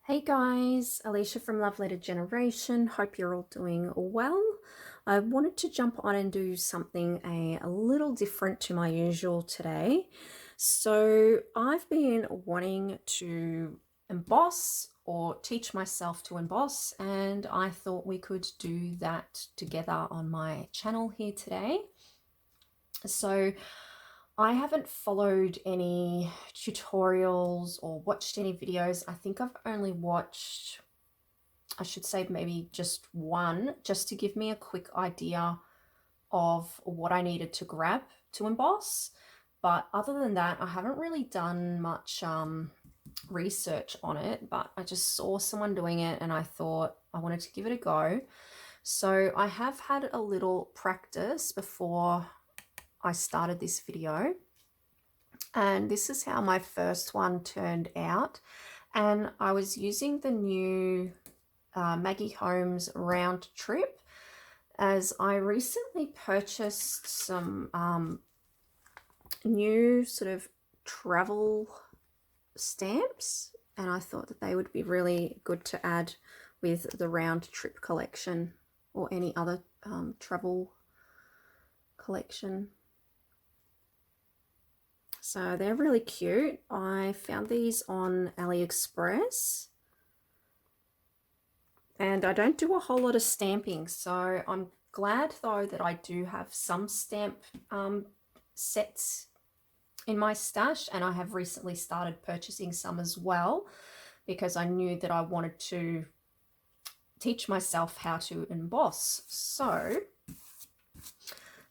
Hey guys, Alicia from Love Letter Generation. Hope you're all doing well. I wanted to jump on and do something a little different to my usual today. So I've been wanting to emboss or teach myself to emboss, and I thought we could do that together on my channel here today. So I haven't followed any tutorials or watched any videos. I think I've only watched, I should say maybe just one, just to give me a quick idea of what I needed to grab to emboss. But other than that, I haven't really done much research on it, but I just saw someone doing it and I thought I wanted to give it a go. So I have had a little practice before I started this video, and this is how my first one turned out. And I was using the new Maggie Holmes round trip, as I recently purchased some new sort of travel stamps, and I thought that they would be really good to add with the round trip collection or any other travel collection. So they're really cute. I found these on AliExpress, and I don't do a whole lot of stamping, so I'm glad though that I do have some stamp sets in my stash, and I have recently started purchasing some as well because I knew that I wanted to teach myself how to emboss. So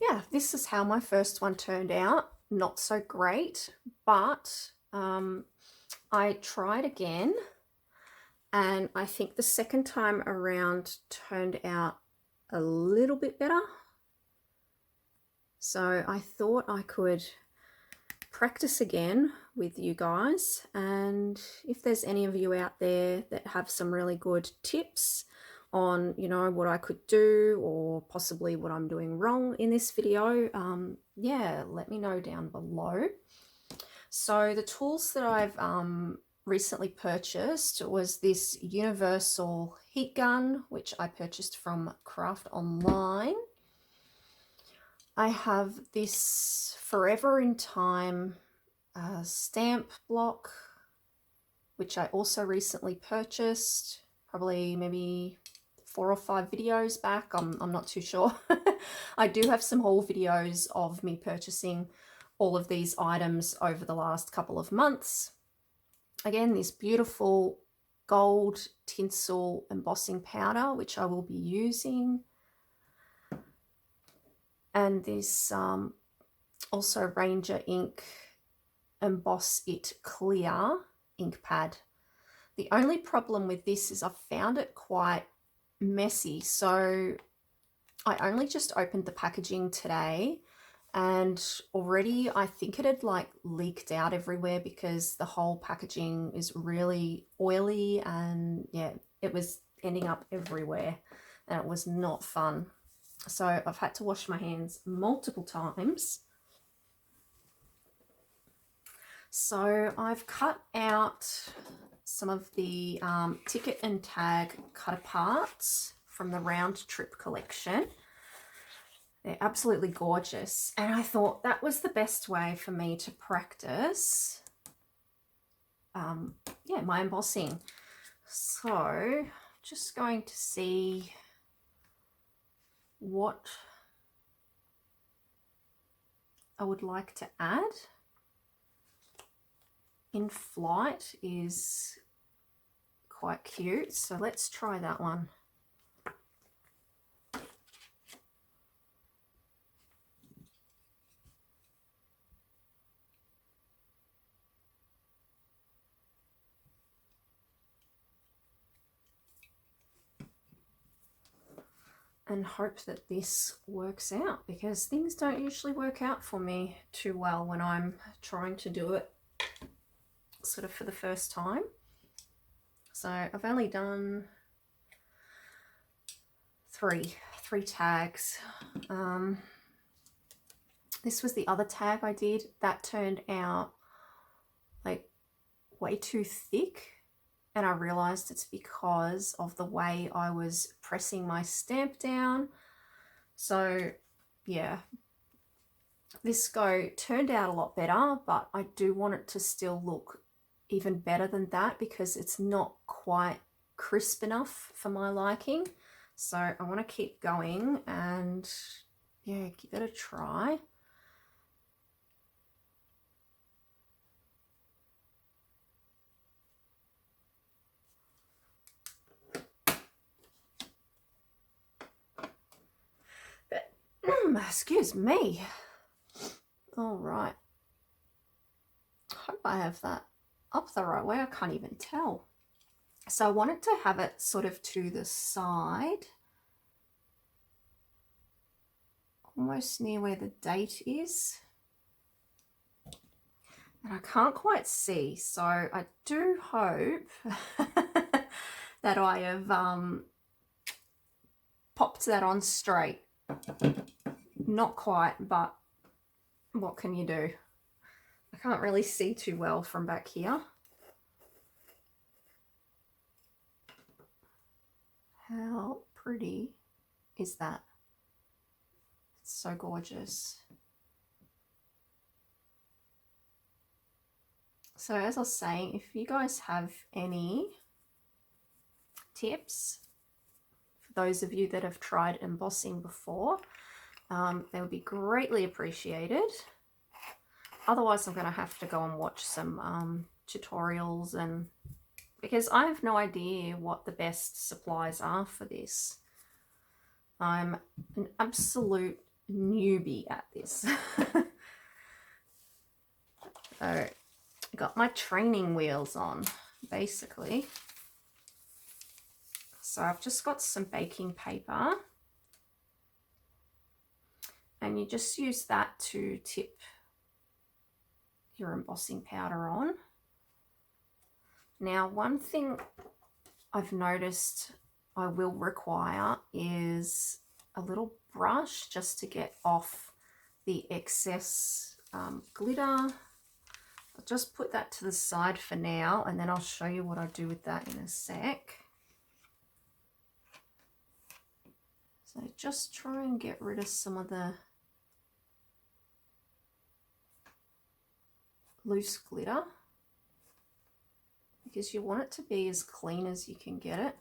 yeah, this is how my first one turned out. Not so great, but I tried again, and I think the second time around turned out a little bit better. So I thought I could practice again with you guys, and if there's any of you out there that have some really good tips on, you know, what I could do or possibly what I'm doing wrong in this video, yeah, let me know down below. So the tools that I've recently purchased was this universal heat gun, which I purchased from Craft Online. I have this Forever in Time stamp block, which I also recently purchased, probably maybe 4 or 5 videos back. I'm not too sure. I do have some haul videos of me purchasing all of these items over the last couple of months. Again, this beautiful gold tinsel embossing powder, which I will be using. And this also Ranger ink Emboss It Clear ink pad. The only problem with this is I found it quite messy, so I only just opened the packaging today, and already I think it had like leaked out everywhere because the whole packaging is really oily, and yeah, it was ending up everywhere and it was not fun. So I've had to wash my hands multiple times. So I've cut out some of the ticket and tag cut aparts from the round trip collection. They're absolutely gorgeous, and I thought that was the best way for me to practice yeah, my embossing. So just going to see what I would like to add. In Flight is quite cute, so let's try that one. And hope that this works out, because things don't usually work out for me too well when I'm trying to do it sort of for the first time. So I've only done three tags. This was the other tag I did that turned out like way too thick, and I realized it's because of the way I was pressing my stamp down. So yeah, this go turned out a lot better, but I do want it to still look even better than that because it's not quite crisp enough for my liking. So I want to keep going and yeah, give it a try. But, excuse me. All right. Hope I have that up the right way. I can't even tell. So I wanted to have it sort of to the side, almost near where the date is. And I can't quite see, so I do hope that I have popped that on straight. Not quite, but what can you do? I can't really see too well from back here. How pretty is that? It's so gorgeous. So as I was saying, if you guys have any tips, for those of you that have tried embossing before, they would be greatly appreciated. Otherwise, I'm going to have to go and watch some tutorials, and because I have no idea what the best supplies are for this. I'm an absolute newbie at this. So I got my training wheels on, basically. So I've just got some baking paper, and you just use that to tip your embossing powder on. Now, one thing I've noticed I will require is a little brush just to get off the excess glitter. I'll just put that to the side for now, and then I'll show you what I do with that in a sec. So just try and get rid of some of the loose glitter, because you want it to be as clean as you can get it.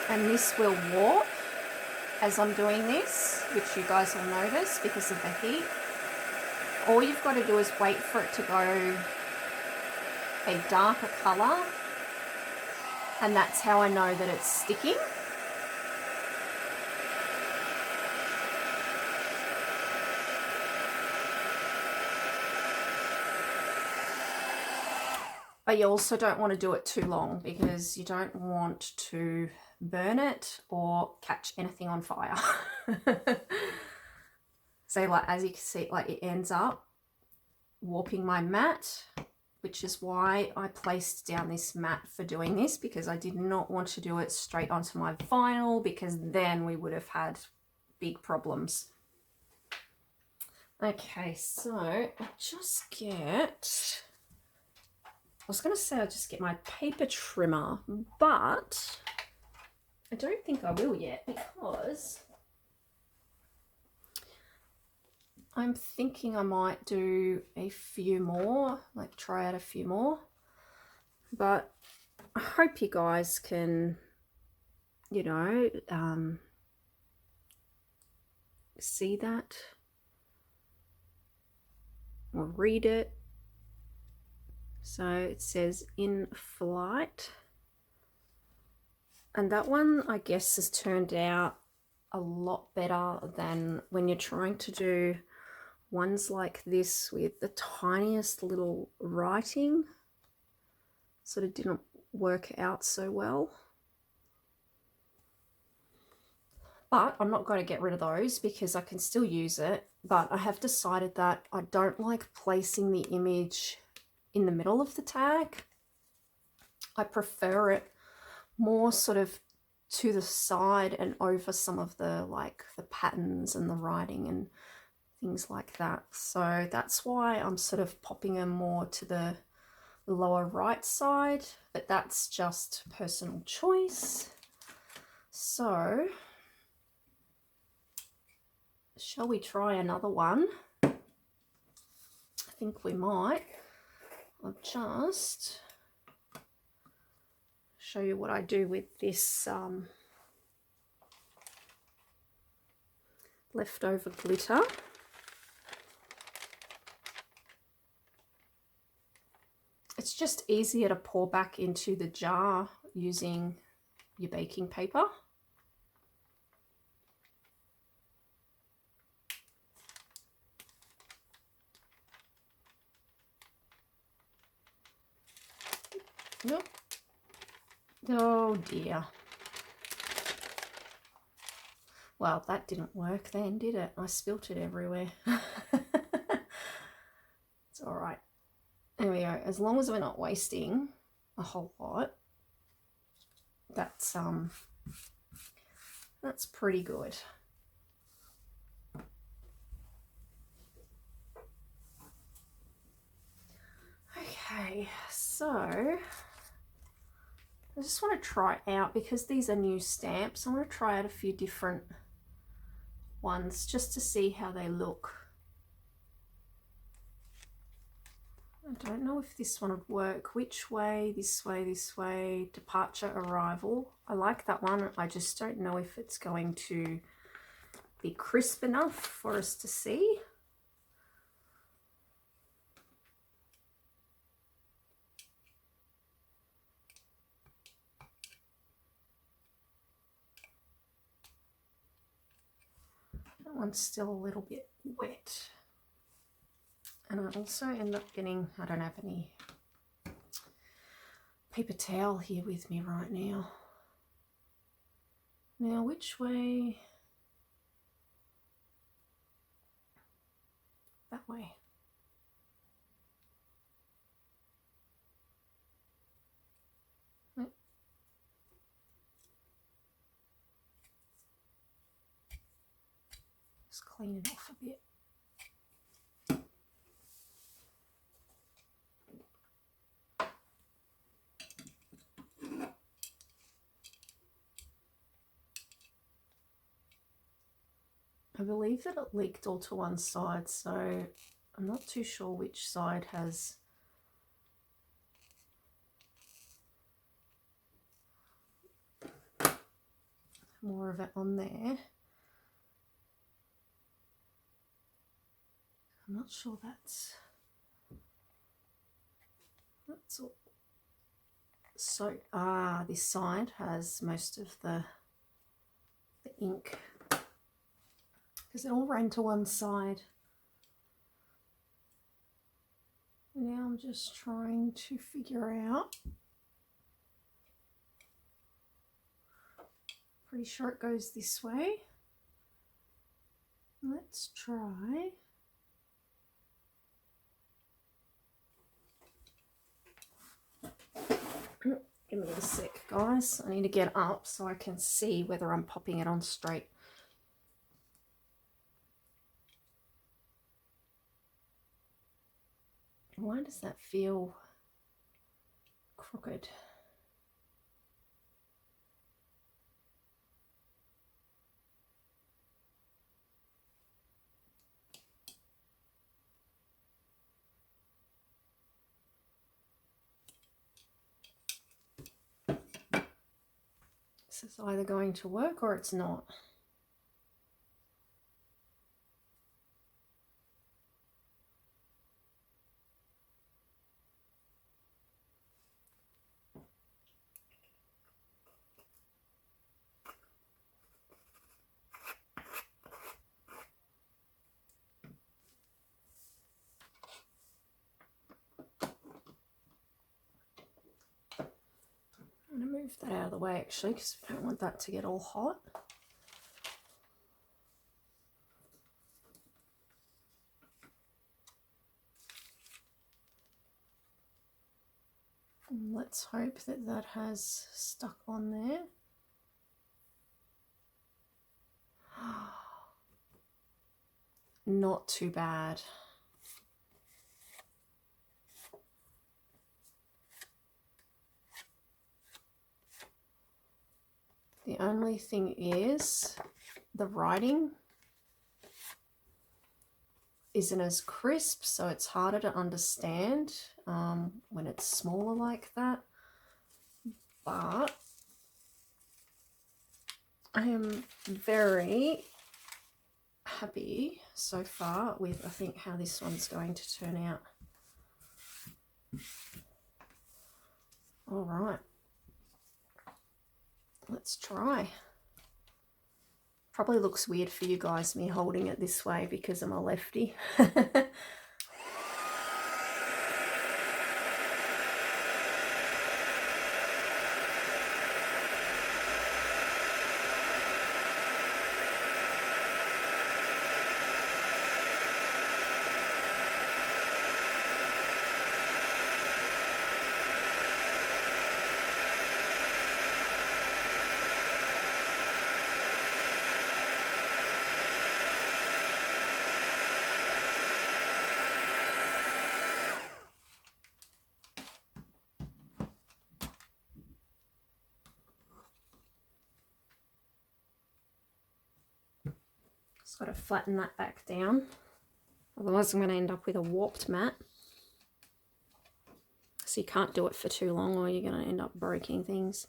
And this will warp as I'm doing this, which you guys will notice because of the heat. All you've got to do is wait for it to go a darker colour, and that's how I know that it's sticking. But you also don't want to do it too long because you don't want to burn it or catch anything on fire. So like, as you can see, like it ends up warping my mat, which is why I placed down this mat for doing this, because I did not want to do it straight onto my vinyl, because then we would have had big problems. Okay, so I just get, I was going to say I'll just get my paper trimmer, but I don't think I will yet, because I'm thinking I might do a few more, like try out a few more. But I hope you guys can, you know, see that or read it. So it says in flight. And that one, I guess, has turned out a lot better than when you're trying to do ones like this with the tiniest little writing. Sort of didn't work out so well. But I'm not going to get rid of those because I can still use it. But I have decided that I don't like placing the image in the middle of the tag. I prefer it more sort of to the side and over some of the the patterns and the writing and things like that. So that's why I'm sort of popping them more to the lower right side, but that's just personal choice. So shall we try another one? I think we might. I'll just show you what I do with this leftover glitter. It's just easier to pour back into the jar using your baking paper. Nope. Oh dear. Well, that didn't work then, did it? I spilt it everywhere. It's all right. There we go. As long as we're not wasting a whole lot, that's pretty good. Okay, so I just want to try it out because these are new stamps. I want to try out a few different ones just to see how they look. I don't know if this one would work. Which way? This way, this way. Departure, arrival. I like that one. I just don't know if it's going to be crisp enough for us to see. That one's still a little bit wet. And I also end up getting, I don't have any paper towel here with me right now. Now, which way? That way. Just clean it off a bit. I believe that it leaked all to one side, so I'm not too sure which side has more of it on there. I'm not sure that's all. So, this side has most of the ink because it all ran to one side. Now I'm just trying to figure out. Pretty sure it goes this way. Let's try. Give me a sec, guys. I need to get up so I can see whether I'm popping it on straight. Why does that feel crooked? This is either going to work or it's not. I'm going to move that out of the way actually because we don't want that to get all hot. And Let's hope that that has stuck on there. Not too bad. The only thing is the writing isn't as crisp, so it's harder to understand when it's smaller like that. But I am very happy so far with, I think, how this one's going to turn out. All right, let's try. Probably looks weird for you guys, me holding it this way because I'm a lefty. Just got to flatten that back down. Otherwise I'm going to end up with a warped mat. So you can't do it for too long or you're going to end up breaking things.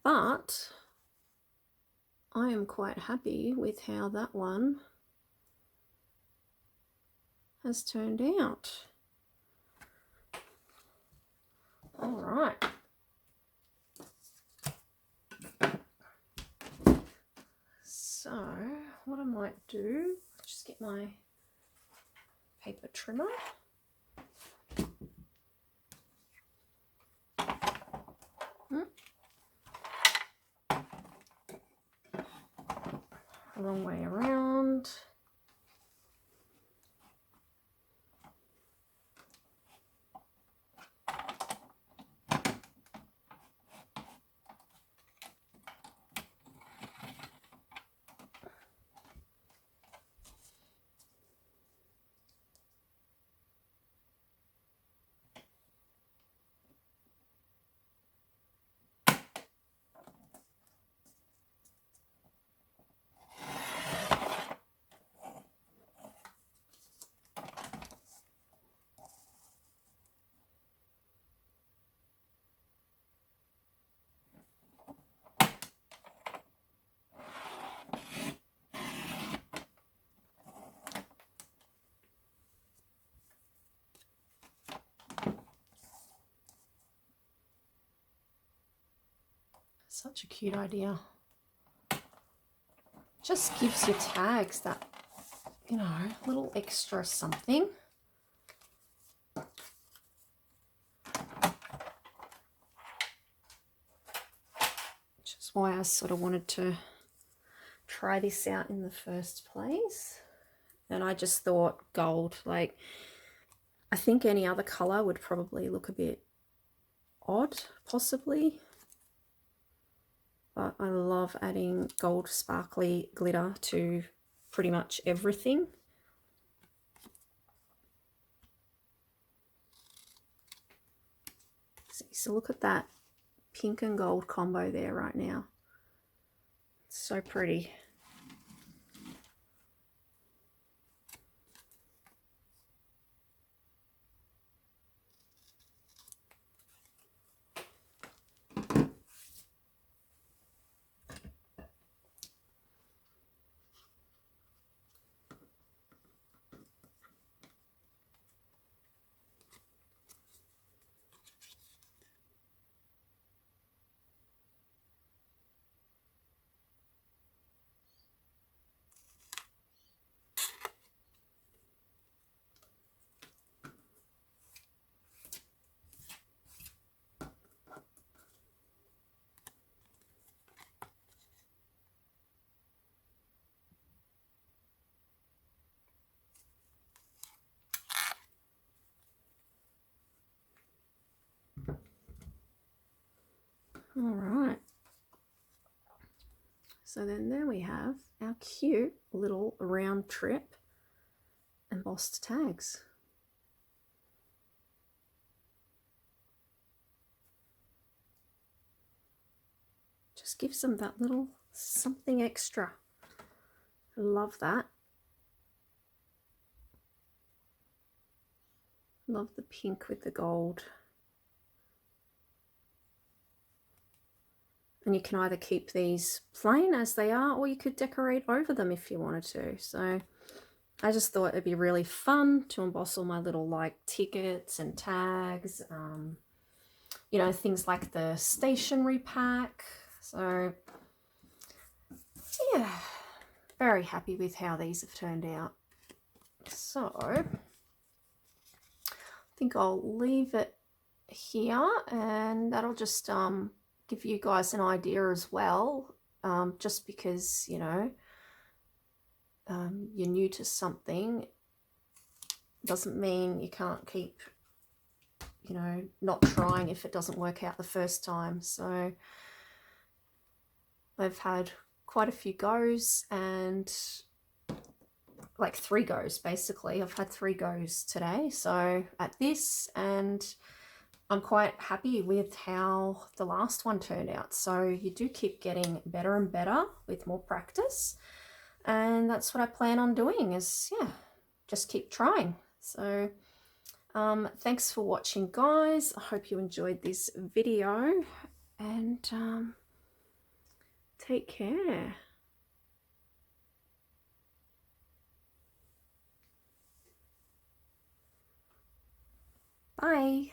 But I am quite happy with how that one has turned out. All right. So what I might do, just get my paper trimmer. A long way around. Such a cute idea. Just gives your tags that, you know, little extra something. Which is why I sort of wanted to try this out in the first place. And I just thought gold, like, I think any other color would probably look a bit odd, possibly. But I love adding gold sparkly glitter to pretty much everything. So look at that pink and gold combo there right now. It's so pretty. All right. So then there we have our cute little round trip embossed tags. Just gives them that little something extra. Love that. Love the pink with the gold. And you can either keep these plain as they are, or you could decorate over them if you wanted to. So I just thought it'd be really fun to emboss all my little like tickets and tags, you know, things like the stationery pack. So yeah, very happy with how these have turned out. So I think I'll leave it here, and that'll just give you guys an idea as well, just because, you know, you're new to something doesn't mean you can't keep, you know, not trying if it doesn't work out the first time. So I've had quite a few goes, and like 3 goes basically. I've had 3 goes today, so at this, and I'm quite happy with how the last one turned out. So you do keep getting better and better with more practice, and that's what I plan on doing, is yeah, just keep trying. So thanks for watching, guys. I hope you enjoyed this video, and take care. Bye.